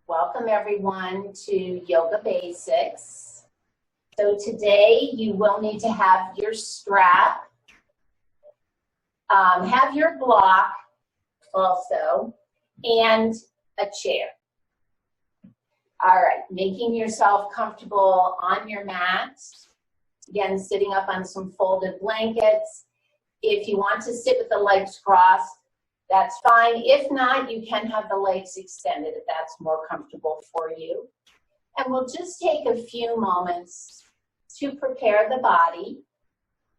Welcome everyone to Yoga Basics. So today you will need to have your strap, have your block also, and a chair. All right, making yourself comfortable on your mat. Again, sitting up on some folded blankets. If you want to sit with the legs crossed, that's fine. If not, you can have the legs extended if that's more comfortable for you. And we'll just take a few moments to prepare the body.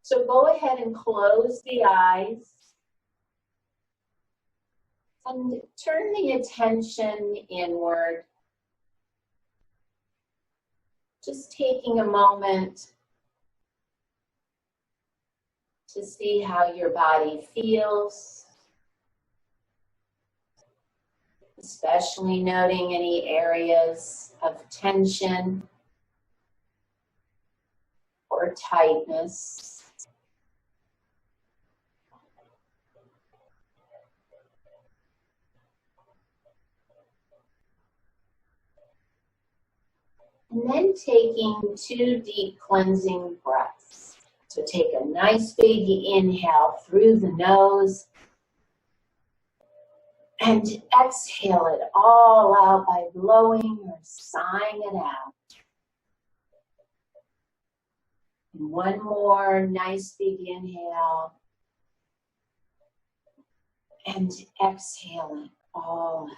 So go ahead and close the eyes and turn the attention inward. Just taking a moment to see how your body feels. Especially noting any areas of tension or tightness. And then taking 2 deep cleansing breaths. So take a nice big inhale through the nose. And exhale it all out by blowing or sighing it out. And one more nice big inhale. And exhale it all out.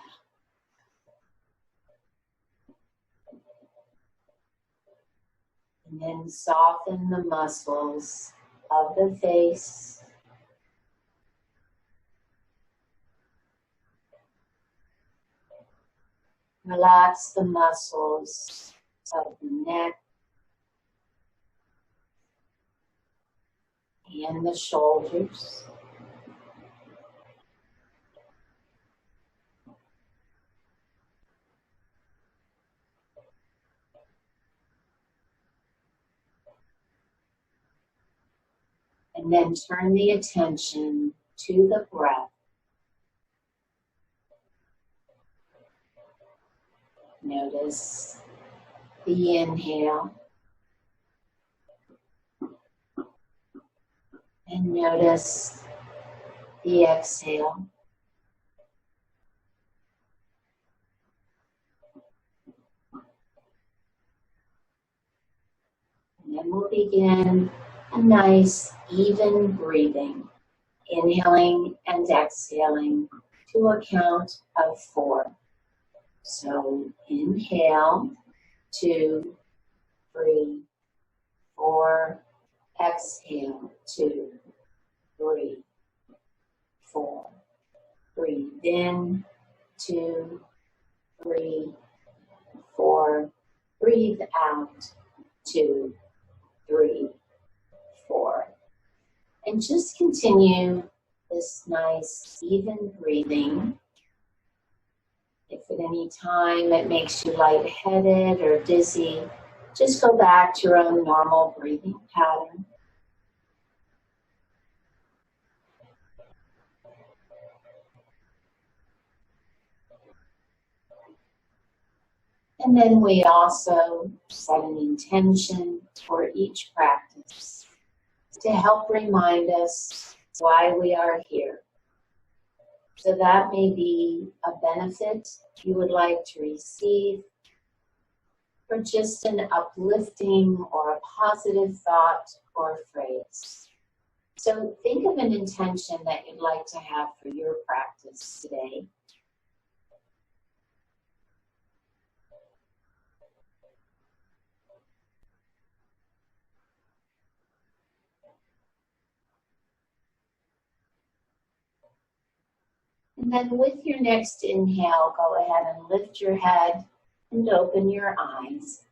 And then soften the muscles of the face. Relax the muscles of the neck and the shoulders. And then turn the attention to the breath. Notice the inhale and notice the exhale. And then we'll begin a nice even breathing, inhaling and exhaling to a count of 4. So inhale, 2, 3, 4. Exhale, 2, 3, 4. Breathe in, 2, 3, 4. Breathe out, 2, 3, 4. And just continue this nice even breathing. If at any time it makes you lightheaded or dizzy, just go back to your own normal breathing pattern. And then we also set an intention for each practice to help remind us why we are here. So that may be a benefit you would like to receive, or just an uplifting or a positive thought or phrase. So think of an intention that you'd like to have for your practice today. And then with your next inhale, go ahead and lift your head and open your eyes.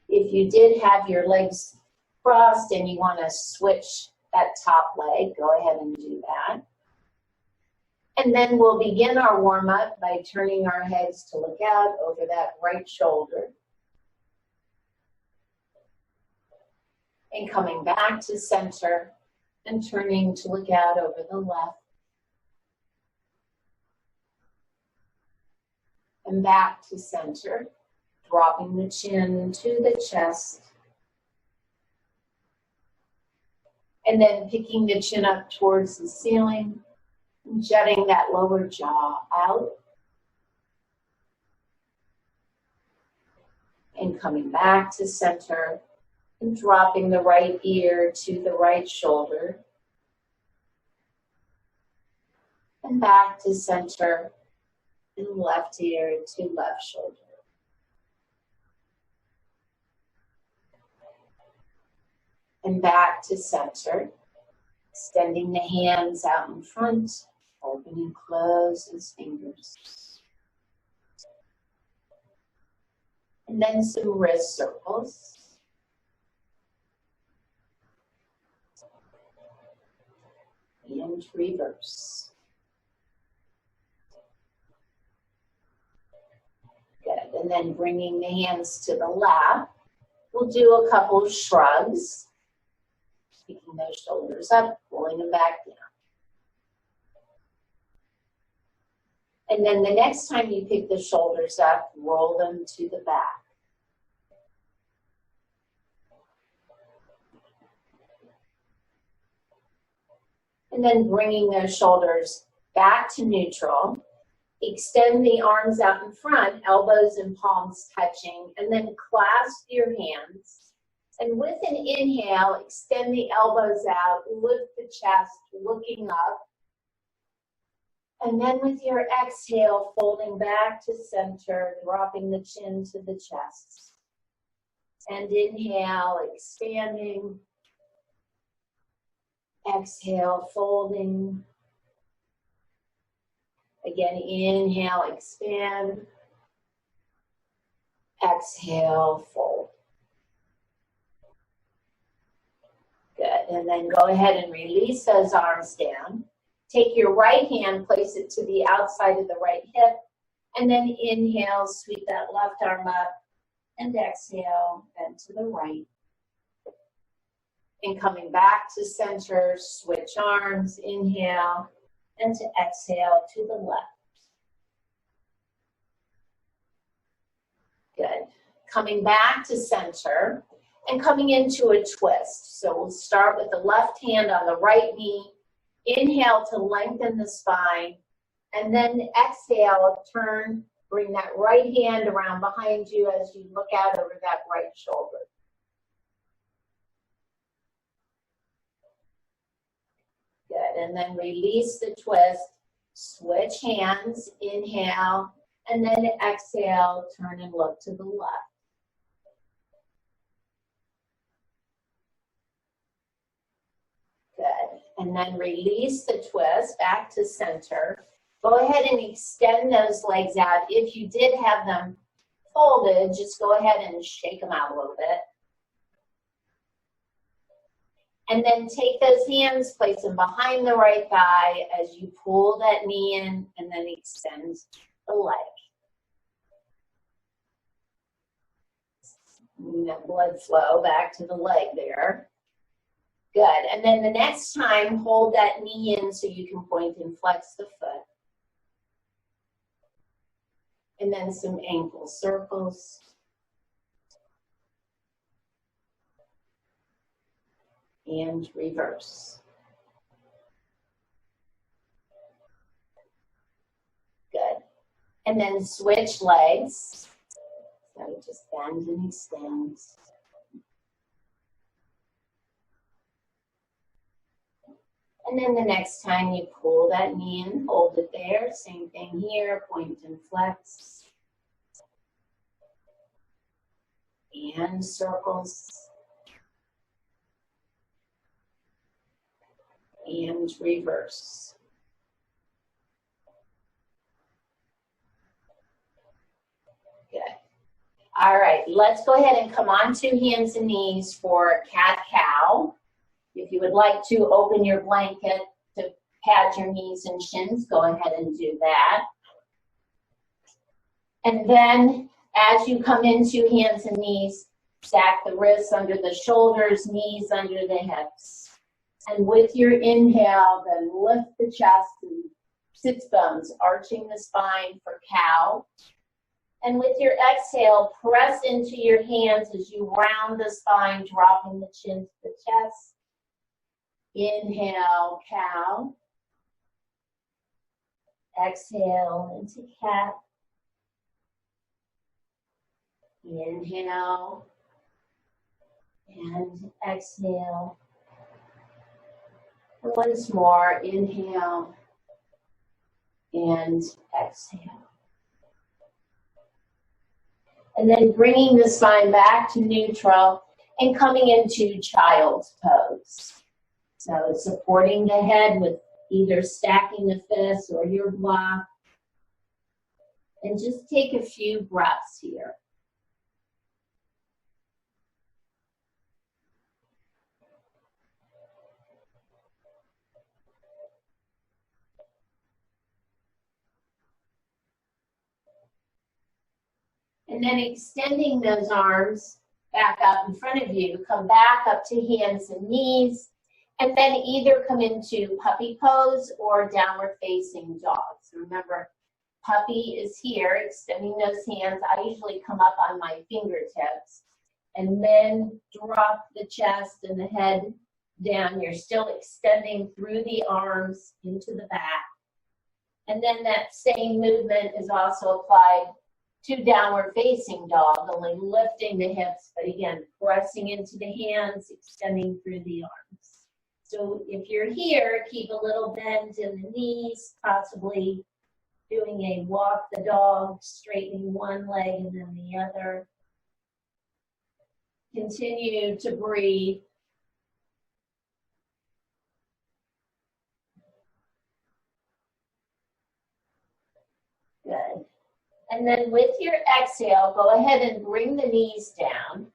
If you did have your legs crossed and you want to switch that top leg, go ahead and do that. And then we'll begin our warm-up by turning our heads to look out over that right shoulder. And coming back to center and turning to look out over the left. And back to center, dropping the chin to the chest. And then picking the chin up towards the ceiling, and jutting that lower jaw out. And coming back to center, and dropping the right ear to the right shoulder. And back to center, and left ear to left shoulder. And back to center, extending the hands out in front, open and close as fingers. And then some wrist circles. And reverse. Good, and then bringing the hands to the lap. We'll do a couple of shrugs. Picking those shoulders up, pulling them back down. And then the next time you pick the shoulders up, roll them to the back. And then bringing those shoulders back to neutral. Extend the arms out in front, elbows and palms touching, and then clasp your hands. And with an inhale, extend the elbows out, lift the chest, looking up. And then with your exhale, folding back to center, dropping the chin to the chest. And inhale, expanding. Exhale, folding. Again, inhale, expand. Exhale, fold. Good, and then go ahead and release those arms down. Take your right hand, place it to the outside of the right hip, and then inhale, sweep that left arm up, and exhale, bend to the right. And coming back to center, switch arms, inhale, and to exhale to the left. Good. Coming back to center and coming into a twist. So we'll start with the left hand on the right knee. Inhale to lengthen the spine. And then exhale, turn, bring that right hand around behind you as you look out over that right shoulder. Good, and then release the twist, switch hands, inhale, and then exhale, turn and look to the left. Good, and then release the twist, back to center. Go ahead and extend those legs out. If you did have them folded, just go ahead and shake them out a little bit. And then take those hands, place them behind the right thigh as you pull that knee in and then extend the leg. Blood flow back to the leg there. Good. And then the next time, hold that knee in so you can point and flex the foot. And then some ankle circles. And reverse. Good. And then switch legs. So just bend and extend. And then the next time you pull that knee in, hold it there. Same thing here, point and flex. And circles. And reverse. Good. All right, let's go ahead and come onto hands and knees for cat-cow. If you would like to open your blanket to pad your knees and shins, go ahead and do that. And then as you come into hands and knees, stack the wrists under the shoulders, knees under the hips. And with your inhale, then lift the chest and sits bones, arching the spine for cow. And with your exhale, press into your hands as you round the spine, dropping the chin to the chest. Inhale, cow. Exhale into cat. Inhale and exhale. And once more, inhale and exhale. And then bringing the spine back to neutral and coming into child's pose. So supporting the head with either stacking the fists or your block. And just take a few breaths here. And then extending those arms back up in front of you, come back up to hands and knees, and then either come into puppy pose or downward facing dog. So remember, puppy is here, extending those hands. I usually come up on my fingertips and then drop the chest and the head down. You're still extending through the arms into the back. And then that same movement is also applied to downward facing dog, only lifting the hips, but again, pressing into the hands, extending through the arms. So if you're here, keep a little bend in the knees, possibly doing a walk the dog, straightening one leg and then the other. Continue to breathe. Good. And then with your exhale, go ahead and bring the knees down.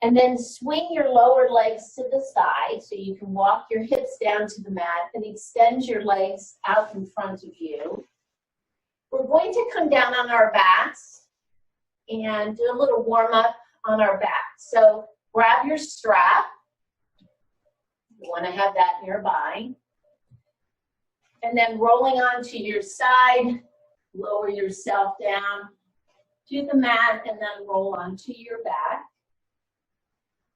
And then swing your lower legs to the side so you can walk your hips down to the mat and extend your legs out in front of you. We're going to come down on our backs and do a little warm up on our back. So grab your strap. You want to have that nearby. And then rolling onto your side, lower yourself down to the mat and then roll onto your back.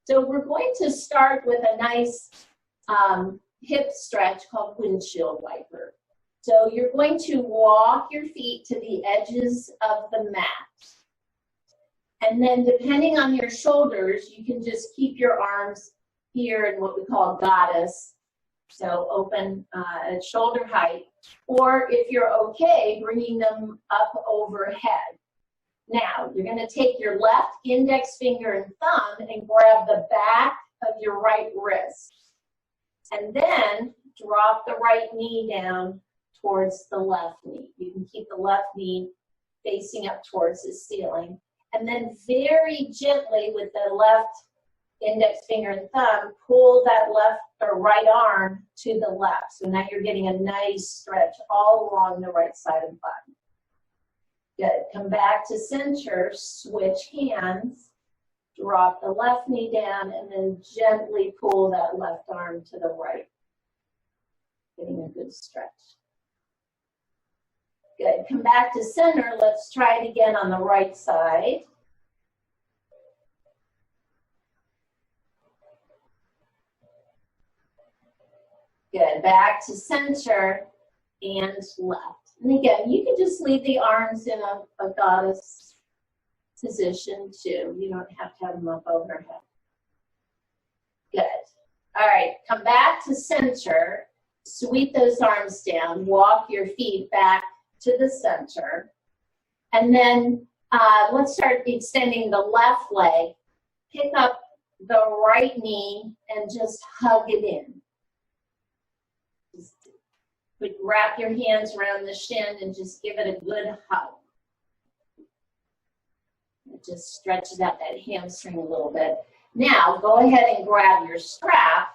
So we're going to start with a nice hip stretch called windshield wiper. So you're going to walk your feet to the edges of the mat. And then depending on your shoulders, you can just keep your arms here in what we call goddess. So open at shoulder height. Or if you're okay, bringing them up overhead. Now, you're going to take your left index finger and thumb and grab the back of your right wrist. And then drop the right knee down towards the left knee. You can keep the left knee facing up towards the ceiling. And then very gently with the left index finger and thumb, pull that left or right arm to the left. So now you're getting a nice stretch all along the right side of the body. Good. Come back to center, switch hands, drop the left knee down, and then gently pull that left arm to the right. Getting a good stretch. Good. Come back to center. Let's try it again on the right side. Good. Back to center and left. And again, you can just leave the arms in a goddess position too. You don't have to have them up overhead. Good. All right. Come back to center. Sweep those arms down. Walk your feet back to the center. And then let's start extending the left leg. Pick up the right knee and just hug it in. But wrap your hands around the shin and just give it a good hug. It just stretches out that hamstring a little bit. Now, go ahead and grab your strap,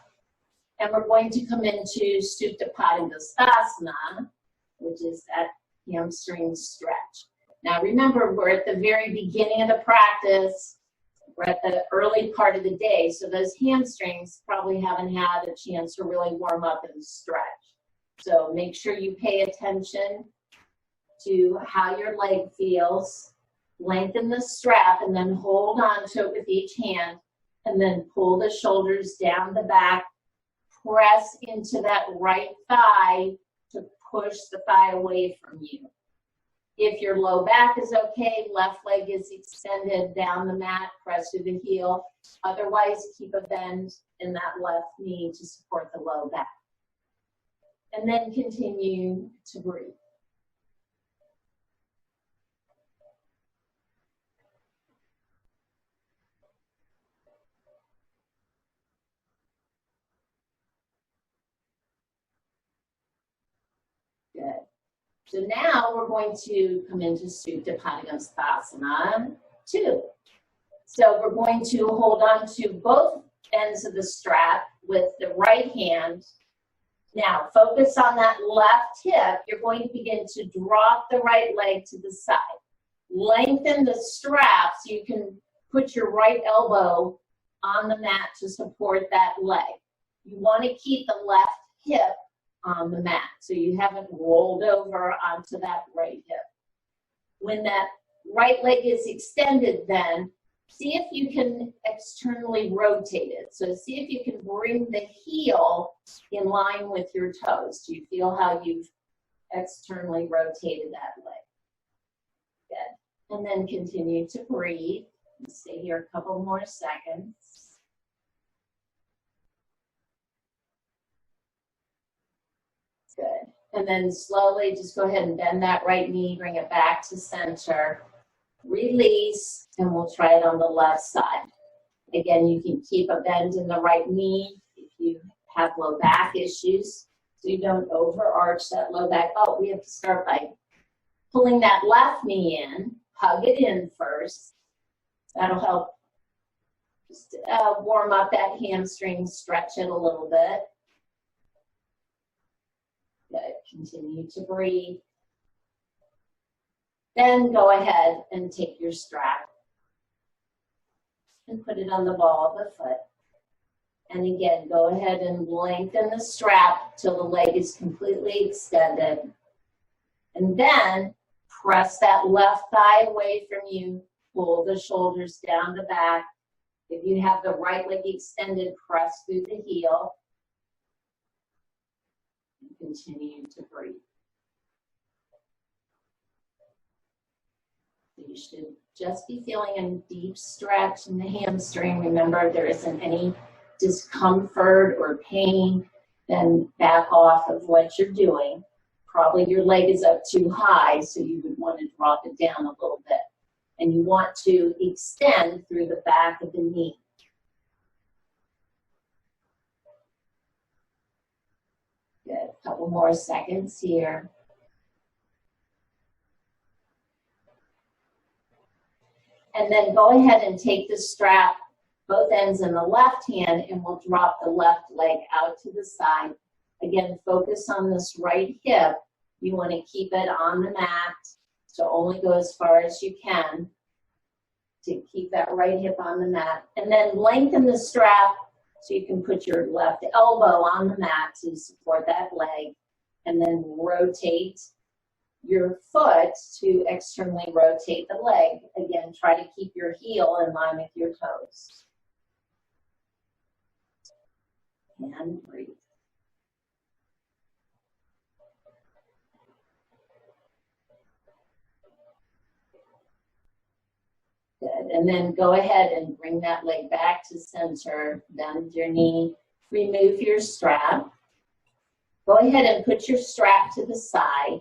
and we're going to come into Supta Baddha Konasana, which is that hamstring stretch. Now, remember, we're at the very beginning of the practice. We're at the early part of the day, so those hamstrings probably haven't had a chance to really warm up and stretch. So make sure you pay attention to how your leg feels Lengthen the strap and then hold on to it with each hand, and then pull the shoulders down the back. Press into that right thigh to push the thigh away from you. If your low back is okay, left leg is extended down the mat, press through the heel. Otherwise, keep a bend in that left knee to support the low back. And then continue to breathe. Good. So now we're going to come into Supta Baddha Konasana 2. So we're going to hold on to both ends of the strap with the right hand. Now focus on that left hip. You're going to begin to drop the right leg to the side. Lengthen the strap so you can put your right elbow on the mat to support that leg. You want to keep the left hip on the mat so you haven't rolled over onto that right hip. When that right leg is extended, then see if you can externally rotate it. So see if you can bring the heel in line with your toes. Do you feel how you've externally rotated that leg? Good. And then continue to breathe. Stay here a couple more seconds. Good. And then slowly just go ahead and bend that right knee, bring it back to center. Release, and we'll try it on the left side. Again, you can keep a bend in the right knee if you have low back issues, so you don't overarch that low back. Oh, we have to start by pulling that left knee in, hug it in first. That'll help just warm up that hamstring, stretch it a little bit. Good. Continue to breathe. Then go ahead and take your strap and put it on the ball of the foot. And again, go ahead and lengthen the strap till the leg is completely extended. And then press that left thigh away from you. Pull the shoulders down the back. If you have the right leg extended, press through the heel. And continue to breathe. You should just be feeling a deep stretch in the hamstring. Remember, there isn't any discomfort or pain. Then back off of what you're doing. Probably your leg is up too high, so you would want to drop it down a little bit. And you want to extend through the back of the knee. Good. A couple more seconds here. And then go ahead and take the strap, both ends in the left hand, and we'll drop the left leg out to the side. Again, focus on this right hip. You want to keep it on the mat, so only go as far as you can to keep that right hip on the mat. And then lengthen the strap so you can put your left elbow on the mat to support that leg. And then rotate your foot to externally rotate the leg. Again, try to keep your heel in line with your toes. And breathe. Good. And then go ahead and bring that leg back to center. Bend your knee. Remove your strap. Go ahead and put your strap to the side.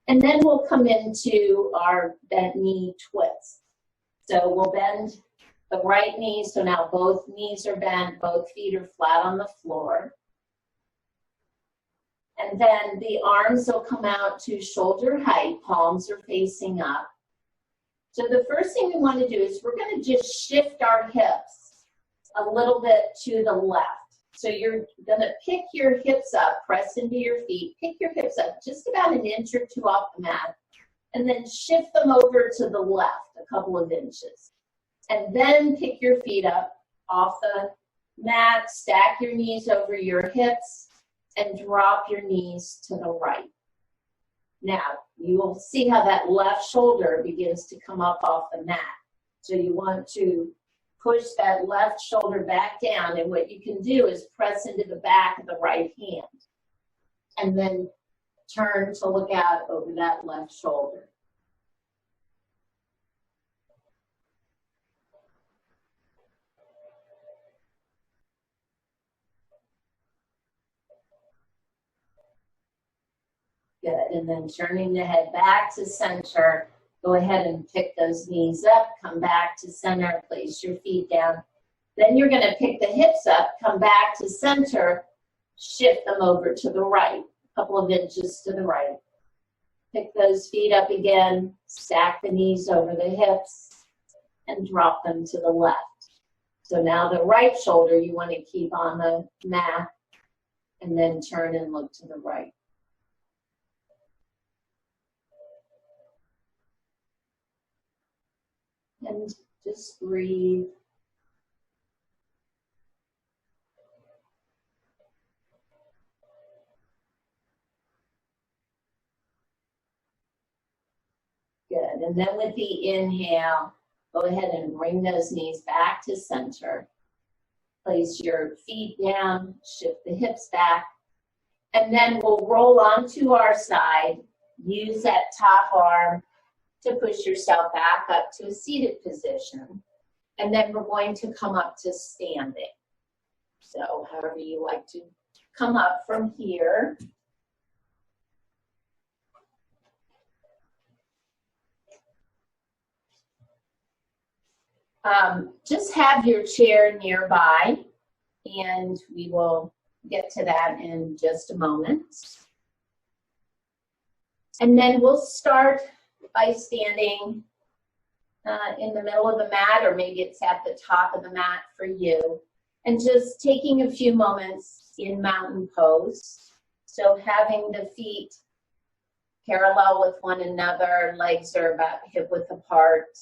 And then we'll come into our bent knee twist. So we'll bend the right knee. So now both knees are bent, both feet are flat on the floor. And then the arms will come out to shoulder height, palms are facing up. So the first thing we want to do is we're going to just shift our hips a little bit to the left. So you're going to pick your hips up, press into your feet, pick your hips up just about an inch or two off the mat, and then shift them over to the left a couple of inches. And then pick your feet up off the mat, stack your knees over your hips, and drop your knees to the right. Now, you will see how that left shoulder begins to come up off the mat. So you want to push that left shoulder back down, and what you can do is press into the back of the right hand. And then turn to look out over that left shoulder. Good, and then turning the head back to center. Go ahead and pick those knees up, come back to center, place your feet down. Then you're going to pick the hips up, come back to center, shift them over to the right, a couple of inches to the right. Pick those feet up again, stack the knees over the hips, and drop them to the left. So now the right shoulder you want to keep on the mat, and then turn and look to the right. And just breathe. Good, and then with the inhale, go ahead and bring those knees back to center. Place your feet down, shift the hips back, and then we'll roll onto our side. Use that top arm to push yourself back up to a seated position. And then we're going to come up to standing. So however you like to come up from here. Just have your chair nearby, and we will get to that in just a moment. And then we'll start by standing in the middle of the mat, or maybe it's at the top of the mat for you, and just taking a few moments in mountain pose. So having the feet parallel with one another, legs are about hip width apart,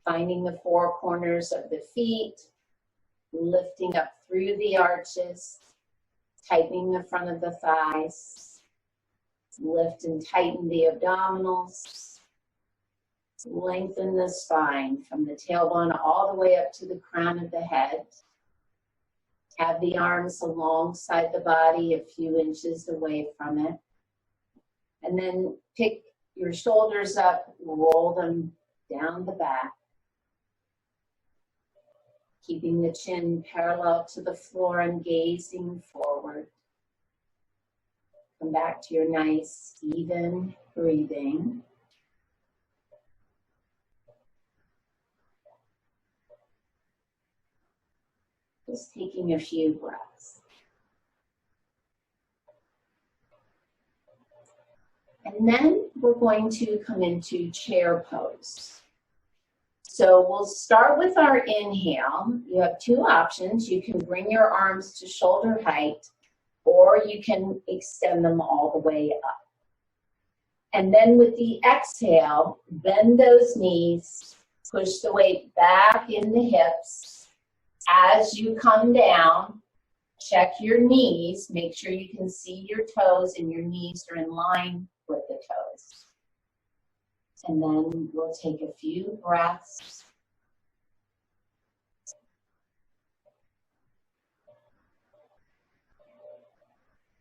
finding the four corners of the feet, lifting up through the arches, tightening the front of the thighs, lift and tighten the abdominals, lengthen the spine from the tailbone all the way up to the crown of the head. Have the arms alongside the body, a few inches away from it. And then pick your shoulders up, roll them down the back, keeping the chin parallel to the floor and gazing forward. Come back to your nice, even breathing. Just taking a few breaths. And then we're going to come into chair pose. So we'll start with our inhale. You have two options. You can bring your arms to shoulder height, or you can extend them all the way up. And then with the exhale, bend those knees, push the weight back in the hips. As you come down, check your knees. Make sure you can see your toes and your knees are in line with the toes. And then we'll take a few breaths.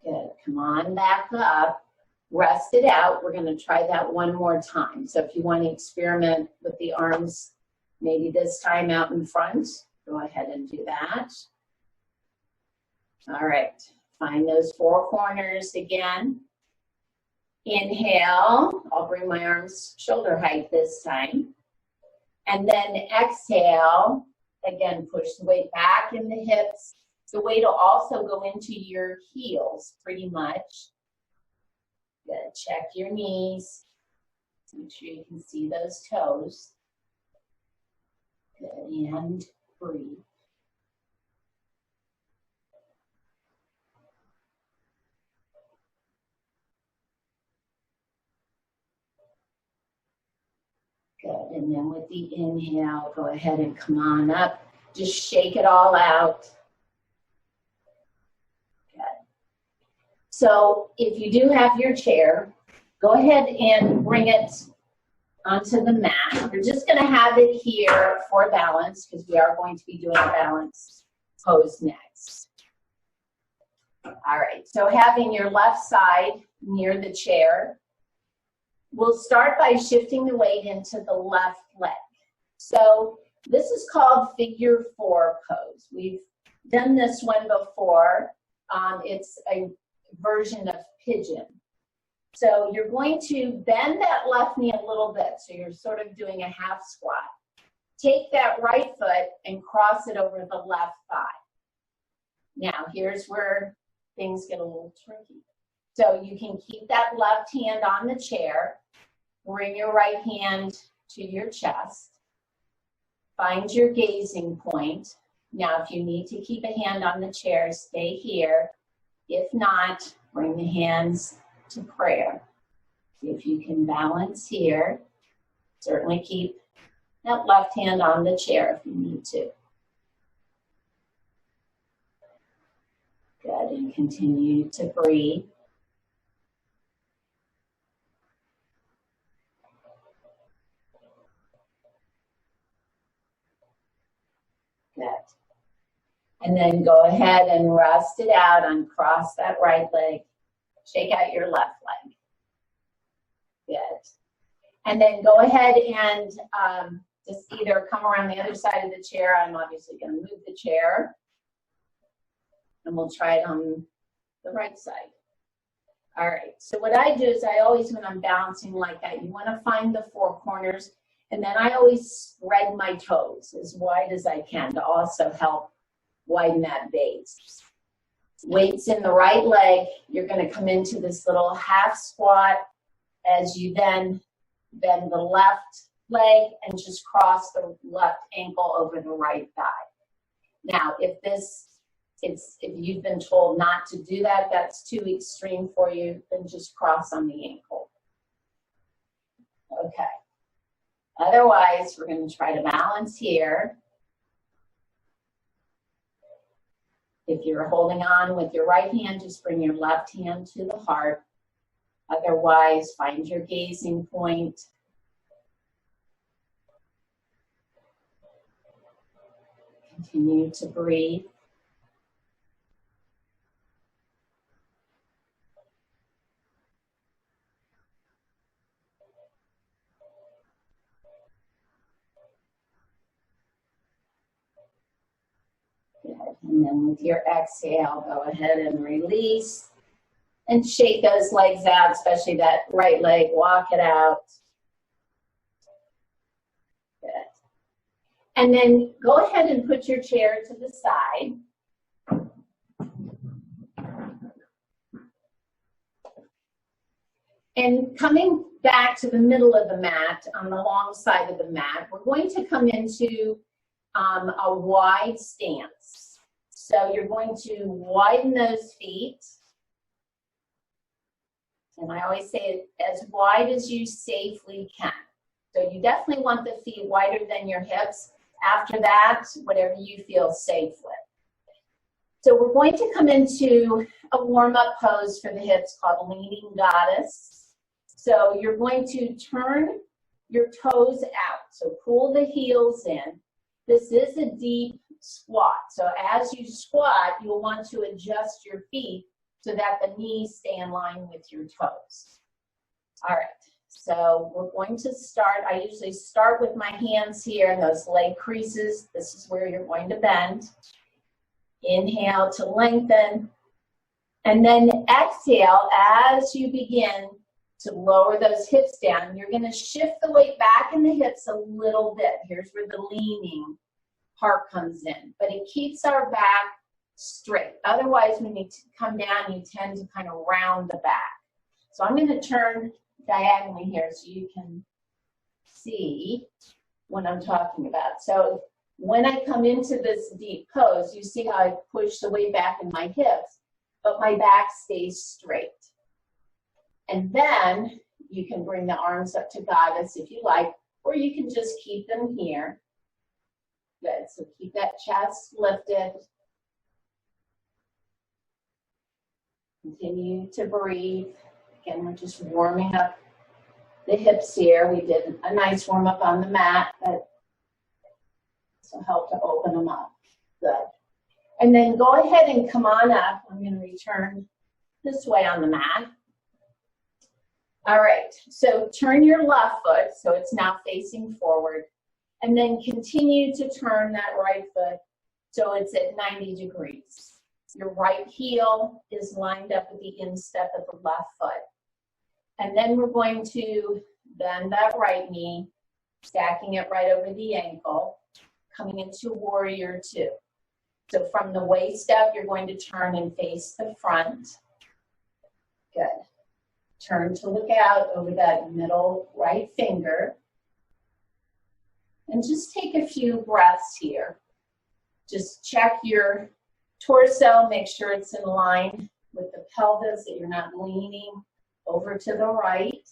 Good. Come on back up. Rest it out. We're going to try that one more time. So if you want to experiment with the arms, maybe this time out in front, go ahead and do that. All right. Find those four corners again. Inhale, I'll bring my arms shoulder height this time. And then exhale, again, push the weight back in the hips. The weight will also go into your heels pretty much. Good, check your knees. Make sure you can see those toes. Good, and breathe. Good, and then with the inhale, go ahead and come on up. Just shake it all out. Good. So if you do have your chair, Go ahead and bring it onto the mat. You're just going to have it here for balance because we are going to be doing a balance pose next. All right, so having your left side near the chair, we'll start by shifting the weight into the left leg. So this is called figure 4 pose. We've done this one before. It's a version of pigeon. So you're going to bend that left knee a little bit. So you're sort of doing a half squat. Take that right foot and cross it over the left thigh. Now here's where things get a little tricky. So you can keep that left hand on the chair. Bring your right hand to your chest. Find your gazing point. Now if you need to keep a hand on the chair, stay here. If not, bring the hands to prayer. If you can balance here, certainly keep that left hand on the chair if you need to. Good, and continue to breathe. Good. And then go ahead and rest it out, uncross that right leg. Shake out your left leg. Good. And then go ahead and just either come around the other side of the chair. I'm obviously going to move the chair. And we'll try it on the right side. All right. So what I do is I always, when I'm balancing like that, you want to find the 4 corners. And then I always spread my toes as wide as I can to also help widen that base. Weights in the right leg, you're going to come into this little half squat as you then bend the left leg and just cross the left ankle over the right thigh. Now, if you've been told not to do that, that's too extreme for you, then just cross on the ankle. Okay. Otherwise, we're going to try to balance here. If you're holding on with your right hand, just bring your left hand to the heart. Otherwise, find your gazing point. Continue to breathe. And then with your exhale, go ahead and release and shake those legs out, especially that right leg. Walk it out. Good. And then go ahead and put your chair to the side. And coming back to the middle of the mat, on the long side of the mat, we're going to come into a wide stance. So you're going to widen those feet. And I always say it as wide as you safely can. So you definitely want the feet wider than your hips. After that, whatever you feel safe with. So we're going to come into a warm-up pose for the hips called Leaning Goddess. So you're going to turn your toes out. So pull the heels in. This is a deep squat. So as you squat, you'll want to adjust your feet so that the knees stay in line with your toes. All right, so we're going to start. I usually start with my hands here in those leg creases. This is where you're going to bend. Inhale to lengthen. And then exhale as you begin to lower those hips down. You're going to shift the weight back in the hips a little bit. Here's where the leaning part comes in, but it keeps our back straight. Otherwise, when you come down, you tend to kind of round the back. So I'm going to turn diagonally here so you can see what I'm talking about. So when I come into this deep pose, you see how I push the weight back in my hips, but my back stays straight. And then you can bring the arms up to goddess if you like, or you can just keep them here. Good, so keep that chest lifted. Continue to breathe. Again, we're just warming up the hips here. We did a nice warm up on the mat, but this will help to open them up. Good. And then go ahead and come on up. I'm going to return this way on the mat. All right, so turn your left foot so it's now facing forward, and then continue to turn that right foot so it's at 90 degrees. Your right heel is lined up with the instep of the left foot. And then we're going to bend that right knee, stacking it right over the ankle, coming into warrior two. So from the waist up, you're going to turn and face the front. Good. Turn to look out over that middle right finger. And just take a few breaths here. Just check your torso, make sure it's in line with the pelvis, that you're not leaning over to the right.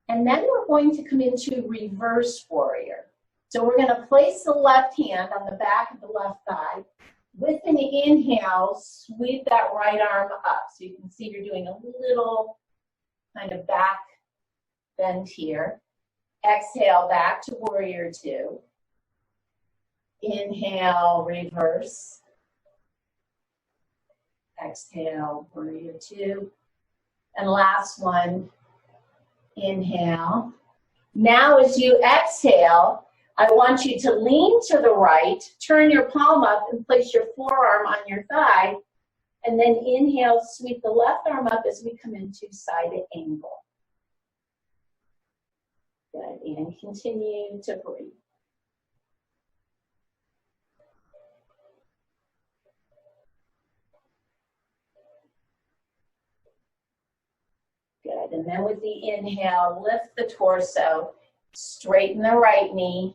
And then we're going to come into reverse warrior. So we're going to place the left hand on the back of the left thigh. With an inhale, sweep that right arm up. So you can see you're doing a little kind of back bend here. Exhale, back to warrior two. Inhale, reverse. Exhale, warrior two. And last one, inhale. Now as you exhale, I want you to lean to the right, turn your palm up and place your forearm on your thigh, and then inhale, sweep the left arm up as we come into side angle. Good, and continue to breathe. Good, and then with the inhale, lift the torso, straighten the right knee,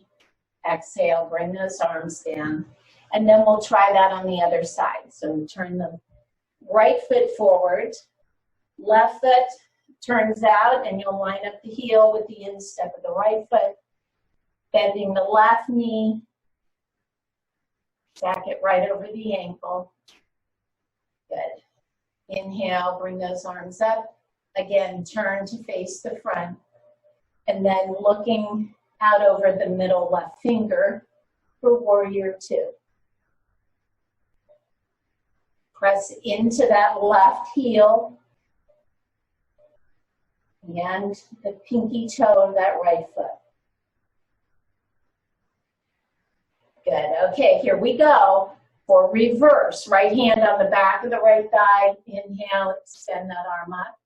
exhale, bring those arms down, and then we'll try that on the other side. So turn the right foot forward, left foot turns out, and you'll line up the heel with the instep of the right foot, bending the left knee, stack it right over the ankle. Good. Inhale, bring those arms up. Again, turn to face the front, and then looking out over the middle left finger for warrior two. Press into that left heel and the pinky toe of that right foot. Good, okay, here we go for reverse. Right hand on the back of the right thigh. Inhale, extend that arm up.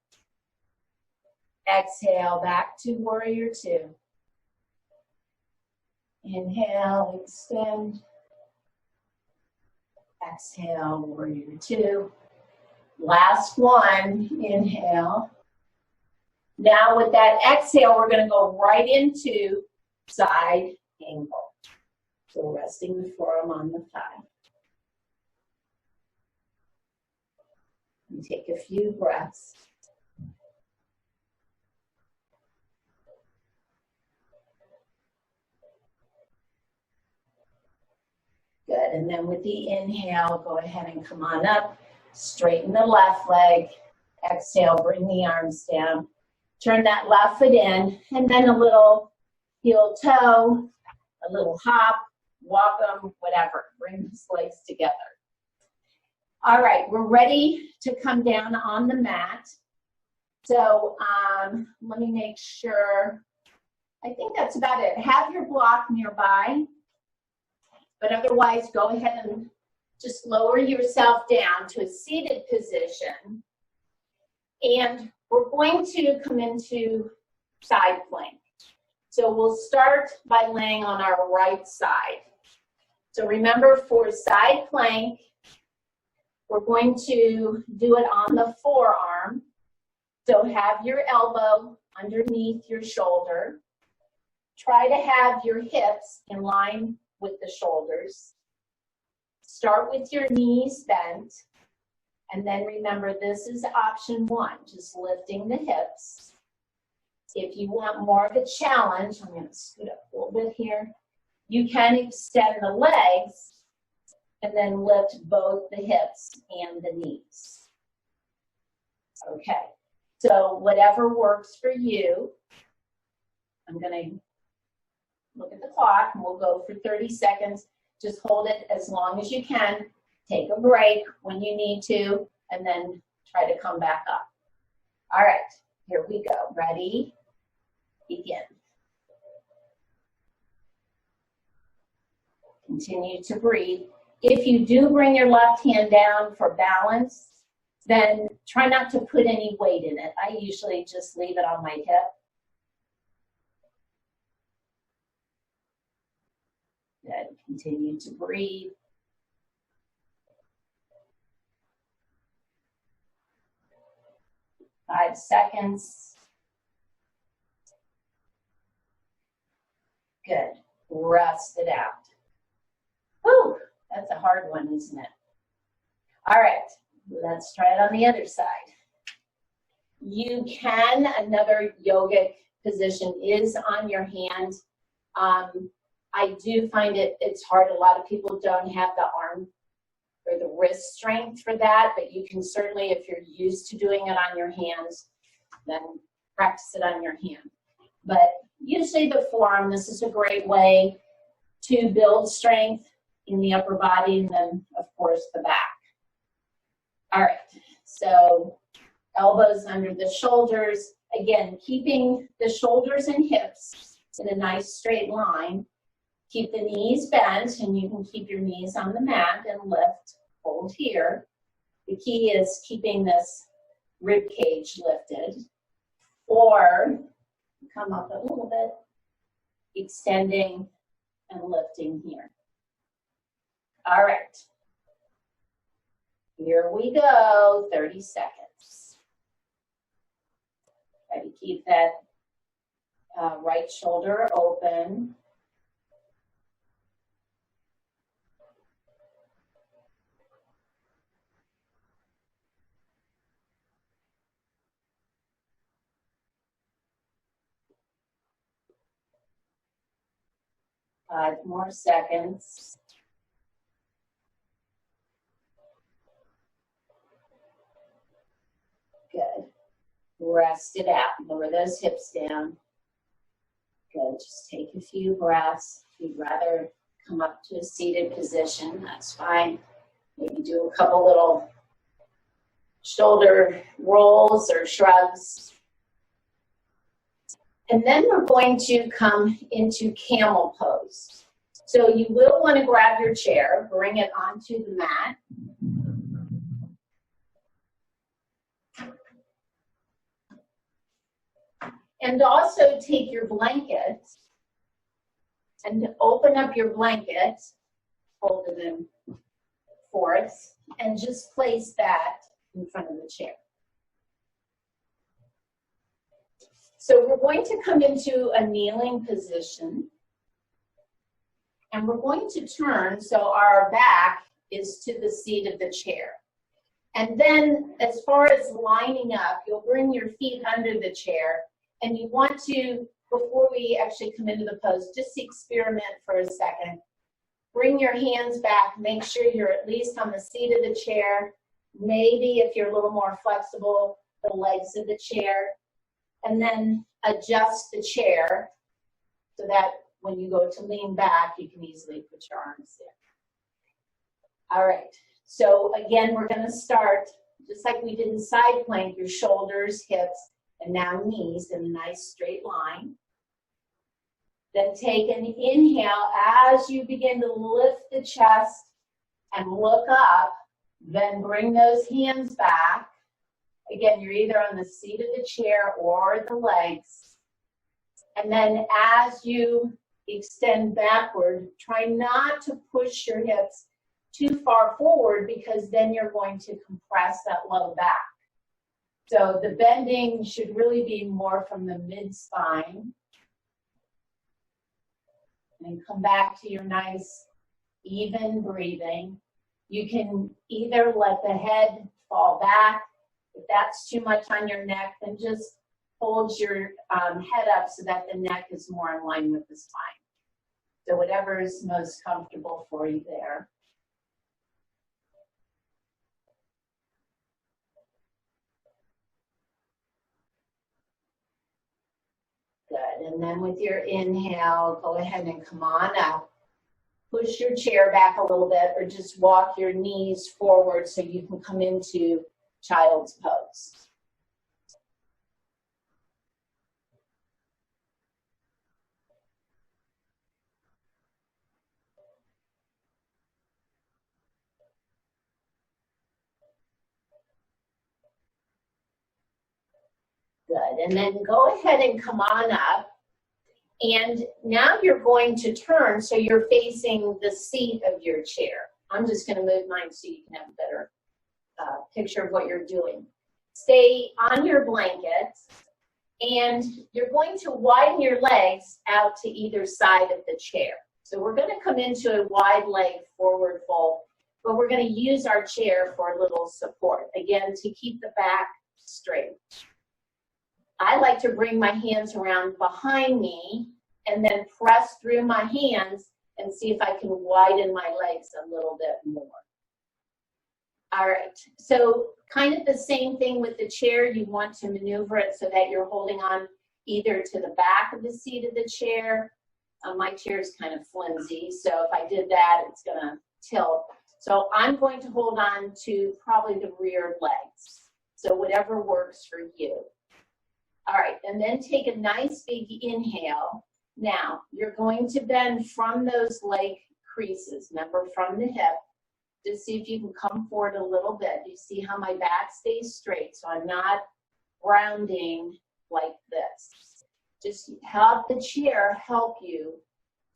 Exhale, back to warrior two. Inhale, extend. Exhale, warrior two. Last one, inhale. Now with that exhale, we're gonna go right into side angle. So resting the forearm on the thigh. And take a few breaths. Good, and then with the inhale, go ahead and come on up. Straighten the left leg. Exhale, bring the arms down. Turn that left foot in, and then a little heel toe, a little hop, walk them, whatever. Bring these legs together. All right, we're ready to come down on the mat. So let me make sure. I think that's about it. Have your block nearby. But otherwise, go ahead and just lower yourself down to a seated position. And we're going to come into side plank. So we'll start by laying on our right side. So remember, for side plank, we're going to do it on the forearm. So have your elbow underneath your shoulder. Try to have your hips in line with the shoulders. Start with your knees bent, and then remember, this is option one, just lifting the hips. If you want more of a challenge, I'm going to scoot up a little bit here, you can extend the legs and then lift both the hips and the knees. Okay, so whatever works for you. I'm going to look at the clock and we'll go for 30 seconds. Just hold it as long as you can. Take a break when you need to, and then try to come back up. All right, here we go. Ready? Begin. Continue to breathe. If you do bring your left hand down for balance, then try not to put any weight in it. I usually just leave it on my hip. Good. Continue to breathe. Five seconds. Good. Rest it out. Whew, that's a hard one, isn't it? All right, let's try it on the other side. You can, another yogic position is on your hand. I do find it's hard. A lot of people don't have the arm or the wrist strength for that, but you can certainly, if you're used to doing it on your hands, then practice it on your hand. But usually the forearm, this is a great way to build strength in the upper body, and then, of course, the back. All right, so elbows under the shoulders. Again, keeping the shoulders and hips in a nice straight line. Keep the knees bent, and you can keep your knees on the mat and lift, hold here. The key is keeping this rib cage lifted, or come up a little bit, extending and lifting here. All right, here we go, 30 seconds. Try to keep that right shoulder open. Five more seconds. Good. Rest it out. Lower those hips down. Good. Just take a few breaths. If you'd rather come up to a seated position, that's fine. Maybe do a couple little shoulder rolls or shrugs. And then we're going to come into camel pose. So you will want to grab your chair, bring it onto the mat. And also take your blanket and open up your blanket, fold it in fourths, and just place that in front of the chair. So we're going to come into a kneeling position, and we're going to turn so our back is to the seat of the chair. And then as far as lining up, you'll bring your feet under the chair, and you want to, before we actually come into the pose, just experiment for a second. Bring your hands back, make sure you're at least on the seat of the chair. Maybe if you're a little more flexible, the legs of the chair. And then adjust the chair so that when you go to lean back, you can easily put your arms in. All right, so again, we're gonna start just like we did in side plank, your shoulders, hips, and now knees in a nice straight line. Then take an inhale as you begin to lift the chest and look up, then bring those hands back. Again, you're either on the seat of the chair or the legs. And then as you extend backward, try not to push your hips too far forward because then you're going to compress that low back. So the bending should really be more from the mid-spine. And come back to your nice, even breathing. You can either let the head fall back. If that's too much on your neck, then just hold your head up so that the neck is more in line with the spine. So whatever is most comfortable for you there. And then with your inhale, go ahead and come on up. Push your chair back a little bit or just walk your knees forward so you can come into child's pose. Good, and then go ahead and come on up. And now you're going to turn so you're facing the seat of your chair. I'm just going to move mine so you can have a better picture of what you're doing. Stay on your blanket, and you're going to widen your legs out to either side of the chair. So we're going to come into a wide leg forward fold, but we're going to use our chair for a little support, again, to keep the back straight. I like to bring my hands around behind me and then press through my hands and see if I can widen my legs a little bit more. All right, so kind of the same thing with the chair. You want to maneuver it so that you're holding on either to the back of the seat of the chair. My chair is kind of flimsy, so if I did that, it's going to tilt. So I'm going to hold on to probably the rear legs. So whatever works for you. All right, and then take a nice big inhale. Now, you're going to bend from those leg creases, remember, from the hip. Just see if you can come forward a little bit. You see how my back stays straight, so I'm not rounding like this. Just have the chair help you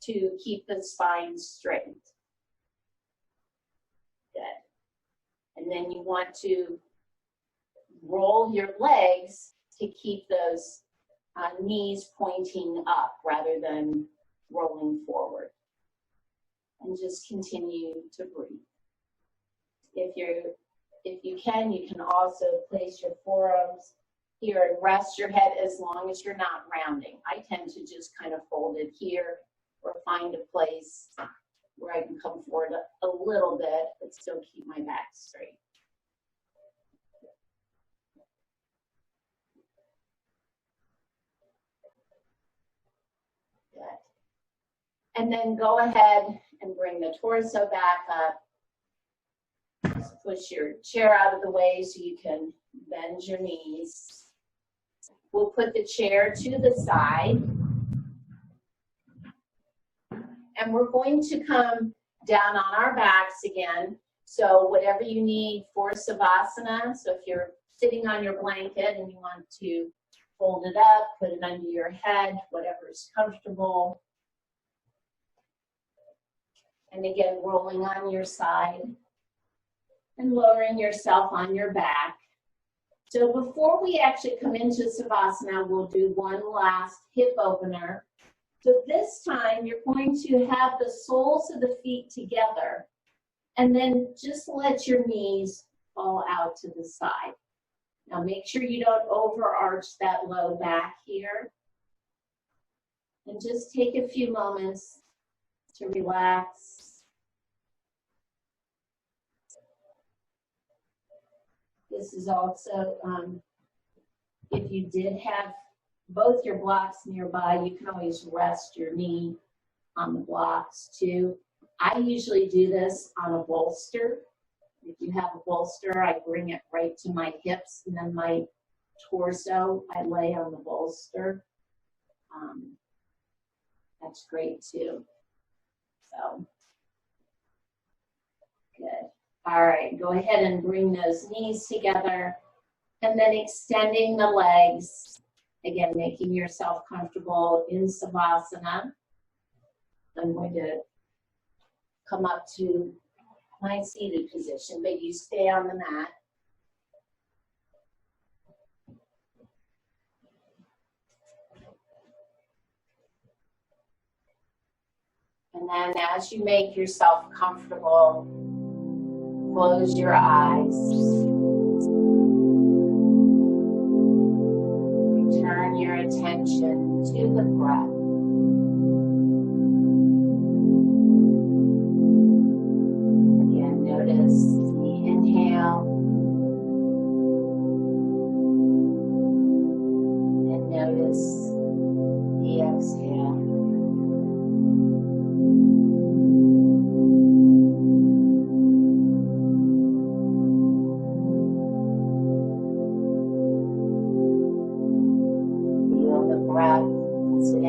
to keep the spine straight. Good. And then you want to roll your legs to keep those knees pointing up rather than rolling forward. And just continue to breathe. If you can also place your forearms here and rest your head as long as you're not rounding. I tend to just kind of fold it here or find a place where I can come forward a little bit but still keep my back straight. And then go ahead and bring the torso back up. Just push your chair out of the way so you can bend your knees. We'll put the chair to the side. And we're going to come down on our backs again. So whatever you need for Savasana. So if you're sitting on your blanket and you want to fold it up, put it under your head, whatever is comfortable. And again, rolling on your side and lowering yourself on your back. So before we actually come into Savasana, we'll do one last hip opener. So this time, you're going to have the soles of the feet together, and then just let your knees fall out to the side. Now make sure you don't overarch that low back here. And just take a few moments to relax. This is also, if you did have both your blocks nearby, you can always rest your knee on the blocks too. I usually do this on a bolster. If you have a bolster, I bring it right to my hips, and then my torso, I lay on the bolster. That's great too. So, good. All right, go ahead and bring those knees together, and then extending the legs. Again, making yourself comfortable in Savasana. I'm going to come up to my seated position, but you stay on the mat. And then as you make yourself comfortable, close your eyes. Turn your attention to the breath. Again, notice the inhale and notice the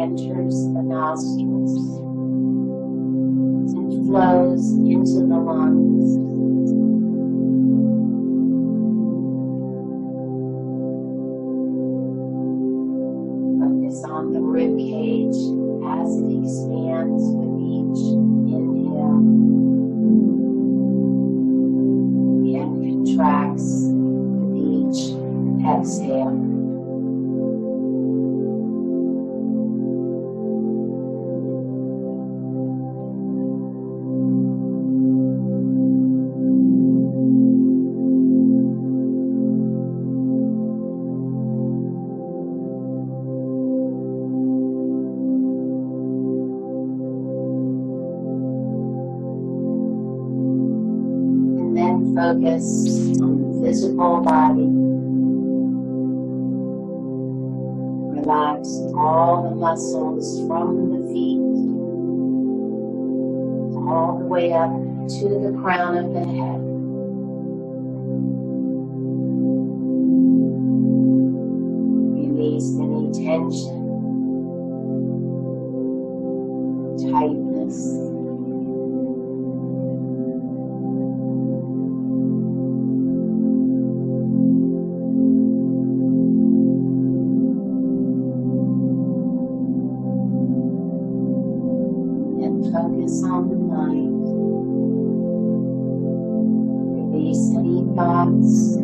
enters the nostrils and flows into the lungs. Focus on the rib cage as it expands with each inhale and contracts with each exhale. Focus on the physical body. Relax all the muscles from the feet all the way up to the crown of the head. Release any tension, tightness. Focus on the mind. Release any thoughts,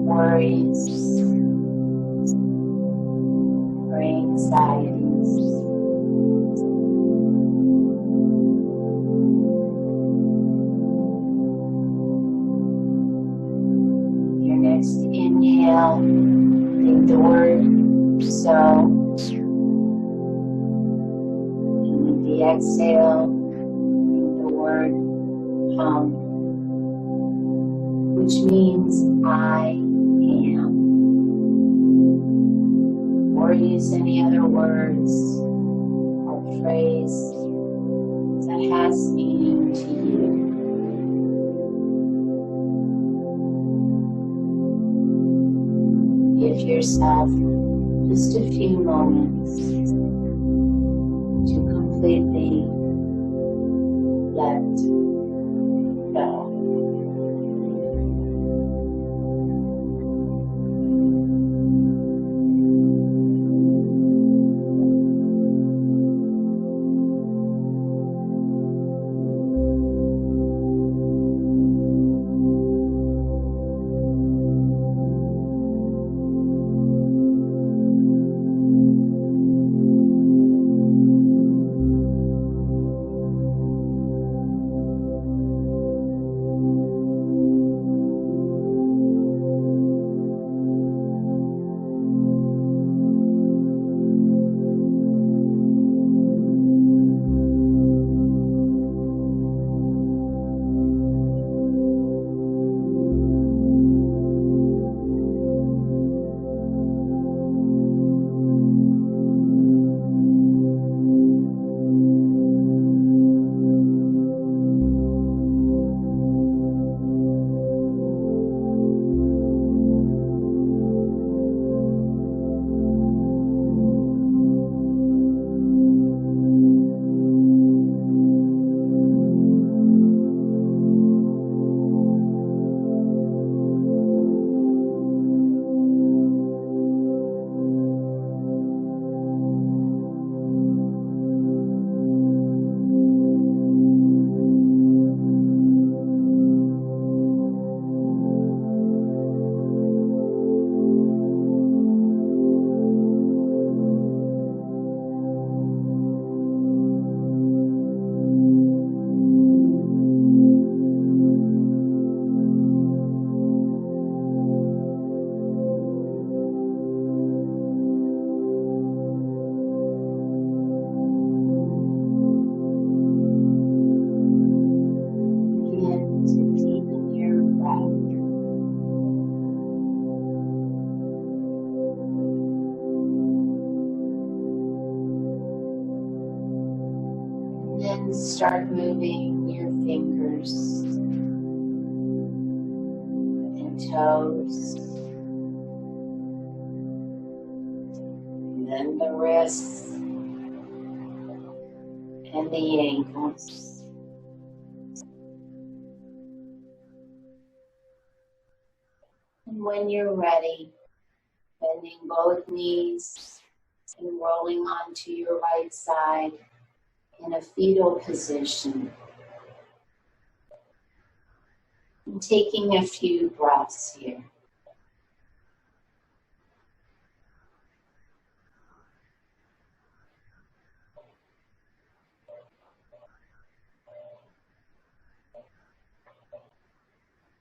worries, or anxieties. With your next inhale, think the word so. The exhale, the word hum, which means I am. Or use any other words or phrase that has meaning to you. Give yourself just a few moments to completely let go. Then start moving your fingers and toes wrists and the ankles. And when you're ready, bending both knees and rolling onto your right side in a fetal position. And taking a few breaths here.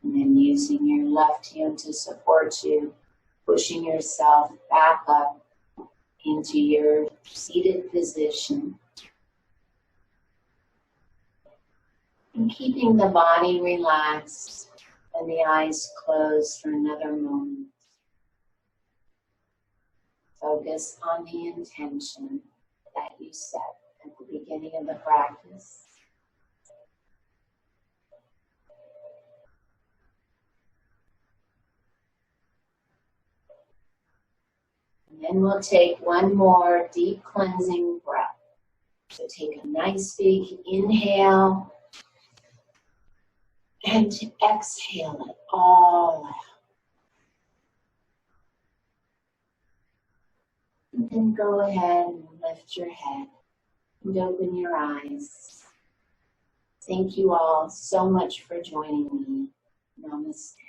And then using your left hand to support you, pushing yourself back up into your seated position. And keeping the body relaxed and the eyes closed for another moment. Focus on the intention that you set at the beginning of the practice. And then we'll take one more deep cleansing breath. So take a nice big inhale and exhale it all out. And then go ahead and lift your head and open your eyes. Thank you all so much for joining me. Namaste.